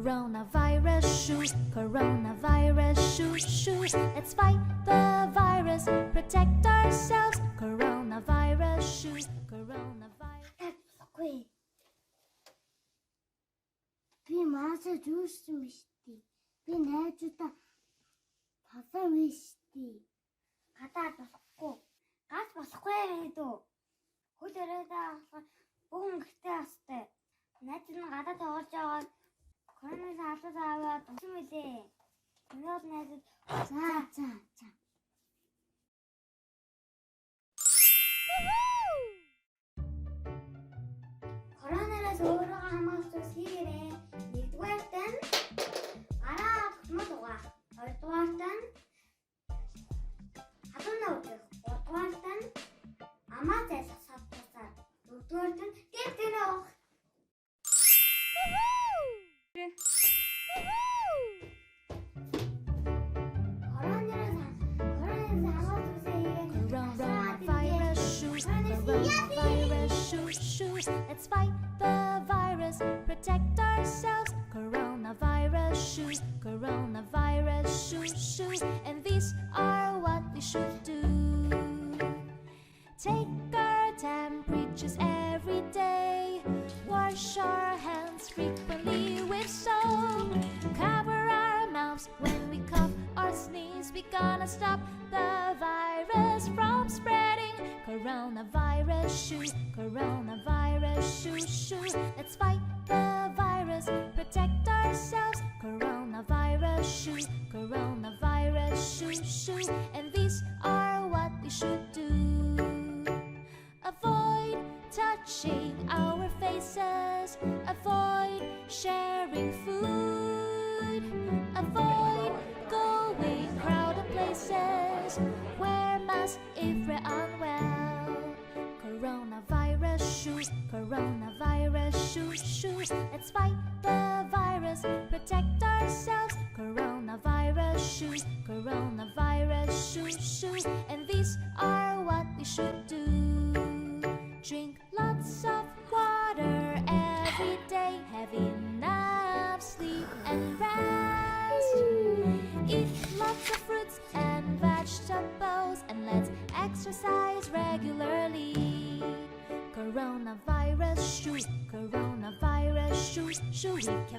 Coronavirus shoes, coronavirus shoes, shoes. Let's fight the virus, protect ourselves. Coronavirus shoes, coronavirus. Quick. Би маасаа зүрсэн биш тий. Би найзуудаа толсон биш тий. Гадаад болохгүй. Газ болохгүй гэдэг. Хөл өрөөдөө болохоор бүгэн гэртээ астай. Найз нь гадаад тоглож байгаа. Коронавирус алдаад аваад дусан мөлий. Өнөөдөр найзууд за. Коронавирус өөрөө хамгаалж хийгээрэй. Нэгдүгээрт нь гараа тогтмол угаах. Хоёрдугаарт нь хадуунаа үзэх. Гуравдугаарт нь амаа зайлах савтусаар. Дөрөвдүгээрт нь гэр авах. Coronavirus shoes, coronavirus shoes, shoes. Let's fight the virus, protect ourselves. Coronavirus shoes, coronavirus shoes, shoes. And these are what we should do. Take our temperatures every day. Wash our hands frequently with soap. Cover our mouths when we cough or sneeze. We gonna stop the virus from spreading. Coronavirus shoes, coronavirus shoes, shoes. Let's fight the virus, protect ourselves. Coronavirus shoes, coronavirus shoes, shoes. And these are what we should do. Avoid touching our faces. Avoid sharing food. Avoid going crowded places. Wear masks if we're unwell. Coronavirus shoes, coronavirus shoes, shoes. Let's fight the virus, protect ourselves. Coronavirus shoes, coronavirus shoes, shoes. And these are what we should do. Drink lots of water every day. Have enough sleep and rest. Eat lots of fruits and vegetables. And let's exercise regularly. Coronavirus shoes, coronavirus shoes, shoes. We